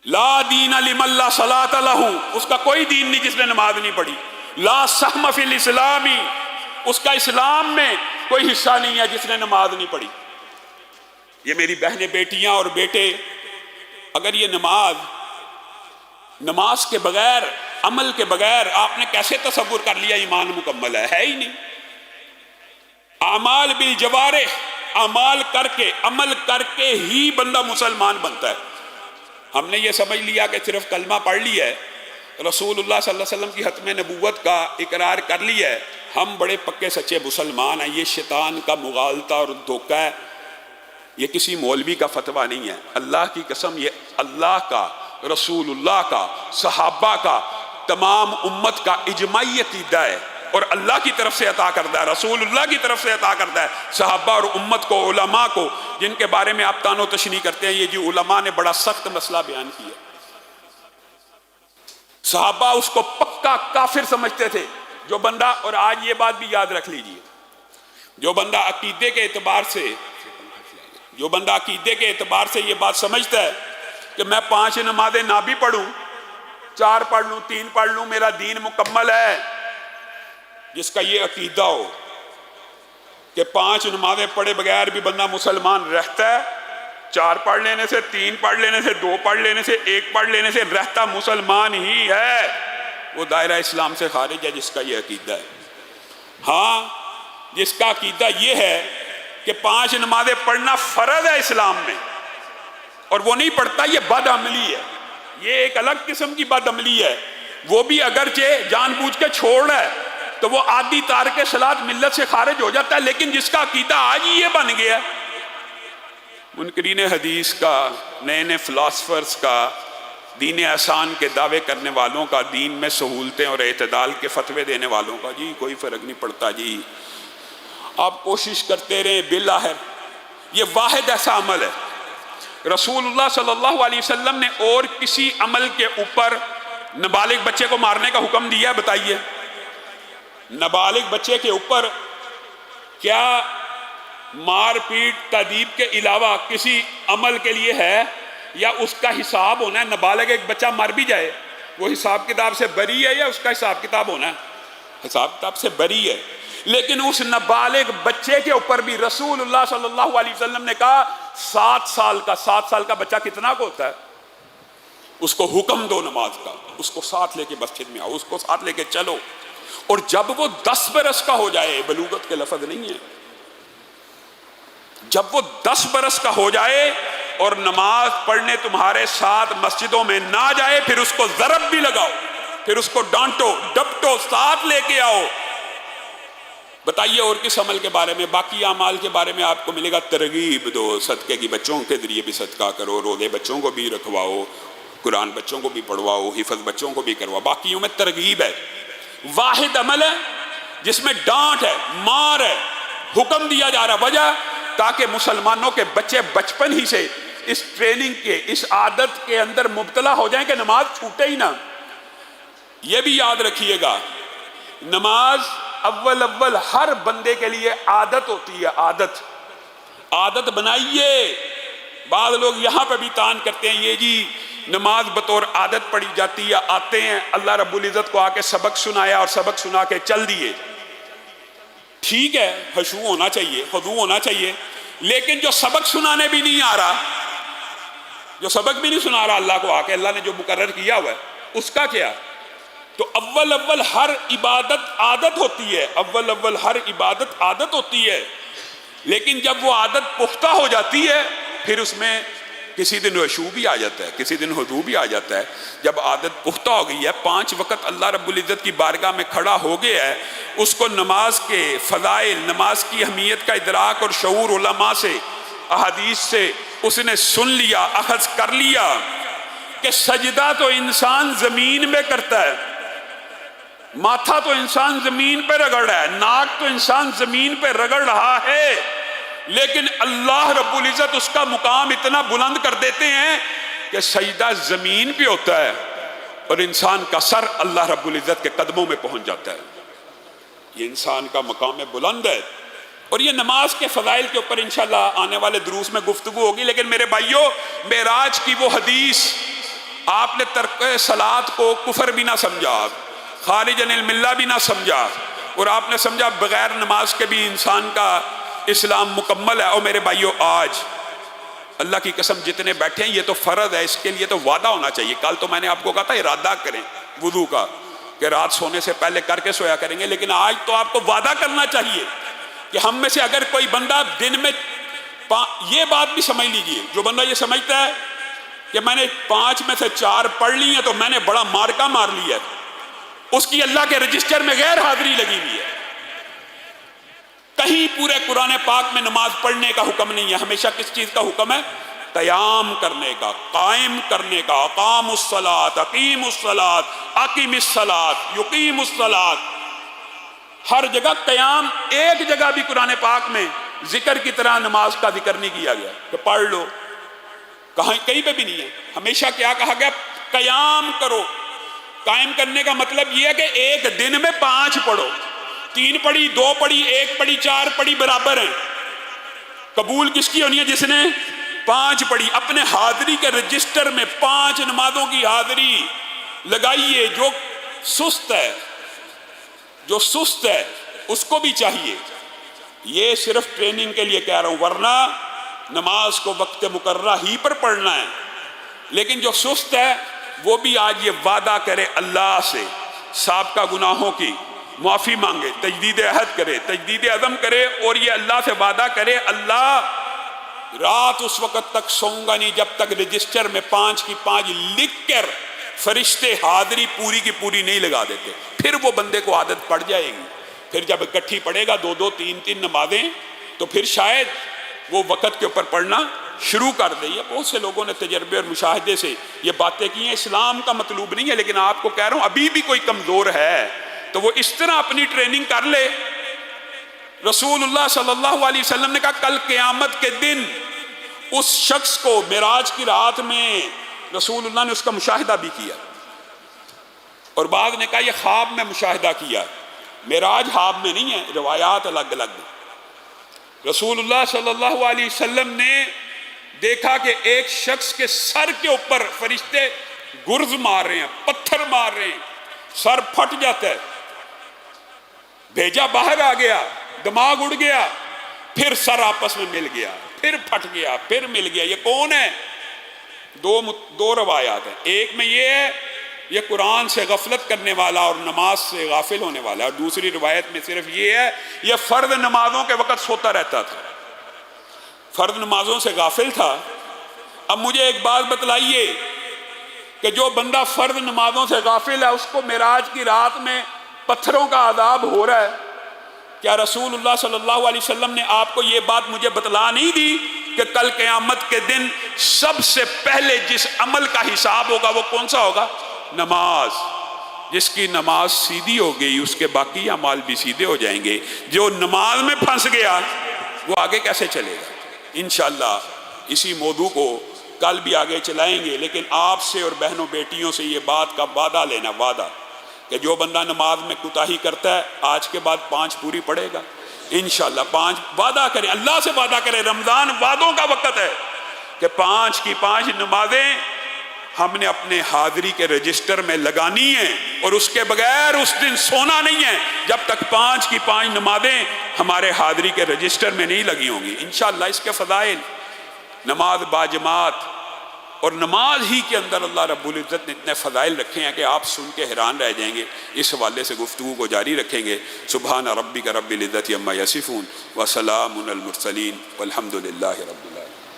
لا دین لمن لا صلاۃ لہ، اس کا کوئی دین نہیں جس نے نماز نہیں پڑھی۔ لا سہم فی الاسلام، اس کا اسلام میں کوئی حصہ نہیں ہے جس نے نماز نہیں پڑھی۔ یہ میری بہنیں، بیٹیاں اور بیٹے، اگر یہ نماز کے بغیر، عمل کے بغیر آپ نے کیسے تصور کر لیا ایمان مکمل ہے ہی نہیں۔ اعمال بالجوارح، اعمال کر کے، عمل کر کے ہی بندہ مسلمان بنتا ہے۔ ہم نے یہ سمجھ لیا کہ صرف کلمہ پڑھ لیا ہے، رسول اللہ صلی اللہ علیہ وسلم کی ختم نبوت کا اقرار کر لیا ہے، ہم بڑے پکے سچے مسلمان ہیں۔ یہ شیطان کا مغالطہ اور دھوکہ ہے، یہ کسی مولوی کا فتویٰ نہیں ہے۔ اللہ کی قسم، یہ اللہ کا، رسول اللہ کا، صحابہ کا، تمام امت کا اجماعی عقیدہ ہے، اور اللہ کی طرف سے عطا کردہ ہے، رسول اللہ کی طرف سے عطا کردہ ہے صحابہ اور امت کو، علماء کو، جن کے بارے میں آپ تان و تشنیع کرتے ہیں۔ یہ جو علماء نے بڑا سخت مسئلہ بیان کیا، صحابہ اس کو پکا کافر سمجھتے تھے۔ جو بندہ، اور آج یہ بات بھی یاد رکھ لیجئے، جو بندہ عقیدے کے اعتبار سے یہ بات سمجھتا ہے کہ میں 5 نمازیں نہ بھی پڑھوں، 4 پڑھ لوں، 3 پڑھ لوں، میرا دین مکمل ہے، جس کا یہ عقیدہ ہو کہ 5 نمازیں پڑھے بغیر بھی بندہ مسلمان رہتا ہے، 4 پڑھ لینے سے، 3 پڑھ لینے سے، 2 پڑھ لینے سے، 1 پڑھ لینے سے رہتا مسلمان ہی ہے، وہ دائرہ اسلام سے خارج ہے جس کا یہ عقیدہ ہے۔ ہاں، جس کا عقیدہ یہ ہے کہ 5 نمازیں پڑھنا فرض ہے اسلام میں، اور وہ نہیں پڑھتا، یہ بد عملی ہے، یہ ایک الگ قسم کی بد عملی ہے۔ وہ بھی اگرچہ جان بوجھ کے چھوڑ رہا ہے تو وہ عادی تارک صلاۃ ملت سے خارج ہو جاتا ہے، لیکن جس کا عقیدہ آج ہی یہ بن گیا ہے، منکرین حدیث کا، نئے نئے فلاسفرز کا، دین احسان کے دعوے کرنے والوں کا، دین میں سہولتیں اور اعتدال کے فتوے دینے والوں کا، جی کوئی فرق نہیں پڑتا جی، آپ کوشش کرتے رہیں، بالآخر یہ واحد ایسا عمل ہے۔ رسول اللہ صلی اللہ علیہ وسلم نے اور کسی عمل کے اوپر نابالغ بچے کو مارنے کا حکم دیا ہے؟ بتائیے، نابالغ بچے کے اوپر کیا مار پیٹ تادیب کے علاوہ کسی عمل کے لیے ہے، یا اس کا حساب ہونا ہے؟ نابالغ ایک بچہ مر بھی جائے، وہ حساب کتاب سے بری ہے، یا اس کا حساب کتاب ہونا ہے؟ حساب کتاب سے بری ہے۔ لیکن اس نابالغ بچے کے اوپر بھی رسول اللہ صلی اللہ علیہ وسلم نے کہا 7 سال کا بچہ کتنا کو ہوتا ہے، اس کو حکم دو نماز کا، اس کو ساتھ لے کے مسجد میں آؤ، اس کو ساتھ لے کے چلو، اور جب وہ 10 برس کا ہو جائے، بلوغت کے لفظ نہیں ہے، جب وہ 10 برس کا ہو جائے اور نماز پڑھنے تمہارے ساتھ مسجدوں میں نہ جائے، پھر اس کو ضرب بھی لگاؤ، پھر اس کو ڈانٹو ڈپٹو، ساتھ لے کے آؤ۔ بتائیے اور کس عمل کے بارے میں؟ باقی اعمال کے بارے میں آپ کو ملے گا ترغیب دو، صدقے کی، بچوں کے ذریعے بھی صدقہ کرو، روزے بچوں کو بھی رکھواؤ، قرآن بچوں کو بھی پڑھواؤ، حفظ بچوں کو بھی کرواؤ، باقیوں میں ترغیب ہے۔ واحد عمل ہے جس میں ڈانٹ ہے، مار ہے، حکم دیا جا رہا، وجہ تاکہ مسلمانوں کے بچے بچپن ہی سے اس ٹریننگ کے، اس عادت کے اندر مبتلا ہو جائیں کہ نماز چھوٹے ہی نہ۔ یہ بھی یاد رکھیے گا، نماز اول ہر بندے کے لیے عادت ہوتی ہے، عادت بنائیے۔ بعض لوگ یہاں پہ بھی تان کرتے ہیں، یہ جی نماز بطور عادت پڑھی جاتی ہے، آتے ہیں اللہ رب العزت کو آ کے سبق سنایا اور سبق سنا کے چل دیے، ٹھیک ہے، خشوع ہونا چاہیے، خضوع ہونا چاہیے، لیکن جو سبق سنانے بھی نہیں آ رہا، جو سبق بھی نہیں سنا رہا اللہ کو آ کے، اللہ نے جو مقرر کیا ہوا ہے، اس کا کیا؟ تو اول ہر عبادت عادت ہوتی ہے، ہر عبادت عادت ہوتی ہے، لیکن جب وہ عادت پختہ ہو جاتی ہے، پھر اس میں کسی دن خشوع بھی آ جاتا ہے، کسی دن خضوع بھی آ جاتا ہے۔ جب عادت پختہ ہو گئی ہے، 5 وقت اللہ رب العزت کی بارگاہ میں کھڑا ہو گیا ہے، اس کو نماز کے فضائل، نماز کی اہمیت کا ادراک اور شعور علماء سے، احادیث سے اس نے سن لیا، اخذ کر لیا کہ سجدہ تو انسان زمین میں کرتا ہے، ماتھا تو انسان زمین پہ رگڑ رہا ہے، ناک تو انسان زمین پہ رگڑ رہا ہے، لیکن اللہ رب العزت اس کا مقام اتنا بلند کر دیتے ہیں کہ سجدہ زمین پہ ہوتا ہے اور انسان کا سر اللہ رب العزت کے قدموں میں پہنچ جاتا ہے۔ یہ انسان کا مقام بلند ہے، اور یہ نماز کے فضائل کے اوپر انشاءاللہ آنے والے دروس میں گفتگو ہوگی۔ لیکن میرے بھائیوں، معراج کی وہ حدیث آپ نے ترک صلاۃ کو کفر بھی نہ سمجھا، خارج عن الملہ بھی نہ سمجھا، اور آپ نے سمجھا بغیر نماز کے بھی انسان کا اسلام مکمل ہے۔ اور میرے بھائیو، آج اللہ کی قسم جتنے بیٹھے ہیں یہ تو فرض ہے، اس کے لیے تو وعدہ ہونا چاہیے۔ کل تو میں نے آپ کو کہا تھا ارادہ کریں وضو کا کہ رات سونے سے پہلے کر کے سویا کریں گے، لیکن آج تو آپ کو وعدہ کرنا چاہیے کہ ہم میں سے اگر کوئی بندہ دن میں یہ بات بھی سمجھ لیجئے، جو بندہ یہ سمجھتا ہے کہ میں نے 5 میں سے 4 پڑھ لی ہیں تو میں نے بڑا مارکا مار لیا ہے، اس کی اللہ کے رجسٹر میں غیر حاضری لگی ہوئی ہے۔ کہیں پورے قرآن پاک میں نماز پڑھنے کا حکم نہیں ہے، ہمیشہ کس چیز کا حکم ہے؟ قیام کرنے کا، قائم کرنے کا۔ اقام الصلاۃ، اقیم الصلاۃ، اقیم الصلاۃ، یقیم الصلاۃ۔ ہر جگہ قیام، ایک جگہ بھی قرآن پاک میں ذکر کی طرح نماز کا ذکر نہیں کیا گیا کہ پڑھ لو، کہیں پہ بھی نہیں ہے۔ ہمیشہ کیا کہا گیا؟ قیام کرو۔ قائم کرنے کا مطلب یہ ہے کہ ایک دن میں 5 پڑھو، 3 پڑھی، 2 پڑھی، 1 پڑھی، 4 پڑھی، برابر ہیں۔ قبول کس کی ہونی ہے؟ جس نے 5 پڑھی۔ اپنے حاضری کے رجسٹر میں 5 نمازوں کی حاضری لگائیے۔ جو سست ہے اس کو بھی چاہیے۔ یہ صرف ٹریننگ کے لیے کہہ رہا ہوں، ورنہ نماز کو وقت مقررہ ہی پر پڑھنا ہے۔ لیکن جو سست ہے وہ بھی آج یہ وعدہ کرے اللہ سے، سابقہ گناہوں کی معافی مانگے، تجدید عہد کرے، تجدید عزم کرے، اور یہ اللہ سے وعدہ کرے اللہ رات اس وقت تک سوؤں گا نہیں جب تک رجسٹر میں 5 کی 5 لکھ کر فرشتے حاضری پوری کی پوری نہیں لگا دیتے۔ پھر وہ بندے کو عادت پڑ جائے گی، پھر جب اکٹھی پڑھے گا 2-2 3-3 نمازیں، تو پھر شاید وہ وقت کے اوپر پڑھنا شروع کر دے۔ یہ بہت سے لوگوں نے تجربے اور مشاہدے سے یہ باتیں کی ہیں۔ اسلام کا مطلوب نہیں ہے، لیکن آپ کو کہہ رہا ہوں ابھی بھی کوئی کمزور ہے تو وہ اس طرح اپنی ٹریننگ کر لے۔ رسول اللہ صلی اللہ علیہ وسلم نے کہا کل قیامت کے دن اس شخص کو معراج کی رات میں رسول اللہ نے اس کا مشاہدہ بھی کیا، اور بعض نے کہا یہ خواب میں مشاہدہ کیا۔ معراج خواب میں نہیں ہے، روایات الگ الگ ہیں۔ رسول اللہ صلی اللہ علیہ وسلم نے دیکھا کہ ایک شخص کے سر کے اوپر فرشتے گرز مار رہے ہیں، پتھر مار رہے ہیں، سر پھٹ جاتا ہے، بھیجا باہر آ گیا، دماغ اڑ گیا، پھر سر آپس میں مل گیا، پھر پھٹ گیا، پھر مل گیا۔ یہ کون ہے؟ دو روایات ہیں۔ ایک میں یہ ہے یہ قرآن سے غفلت کرنے والا اور نماز سے غافل ہونے والا، اور دوسری روایت میں صرف یہ ہے یہ فرض نمازوں کے وقت سوتا رہتا تھا، فرض نمازوں سے غافل تھا۔ اب مجھے ایک بات بتلائیے کہ جو بندہ فرض نمازوں سے غافل ہے اس کو معراج کی رات میں پتھروں کا عذاب ہو رہا ہے، کیا رسول اللہ صلی اللہ علیہ وسلم نے آپ کو یہ بات مجھے بتلا نہیں دی کہ کل قیامت کے دن سب سے پہلے جس عمل کا حساب ہوگا وہ کون سا ہوگا؟ نماز۔ جس کی نماز سیدھی ہو گئی اس کے باقی اعمال بھی سیدھے ہو جائیں گے۔ جو نماز میں پھنس گیا وہ آگے کیسے چلے گا؟ انشاءاللہ اسی موضوع کو کل بھی آگے چلائیں گے، لیکن آپ سے اور بہنوں بیٹیوں سے یہ بات کا وعدہ لینا، وعدہ کہ جو بندہ نماز میں کوتاہی کرتا ہے آج کے بعد 5 پوری پڑھے گا انشاءاللہ۔ 5 وعدہ کرے، اللہ سے وعدہ کرے، رمضان وعدوں کا وقت ہے کہ 5 کی 5 نمازیں ہم نے اپنے حاضری کے رجسٹر میں لگانی ہیں، اور اس کے بغیر اس دن سونا نہیں ہے جب تک 5 کی 5 نمازیں ہمارے حاضری کے رجسٹر میں نہیں لگی ہوں گی انشاءاللہ۔ اس کے فضائل، نماز باجماعت، اور نماز ہی کے اندر اللہ رب العزت نے اتنے فضائل رکھے ہیں کہ آپ سن کے حیران رہ جائیں گے۔ اس حوالے سے گفتگو کو جاری رکھیں گے۔ سبحان ربک رب العزت عما یصفون وسلام علی المرسلین والحمد للہ رب العالمین۔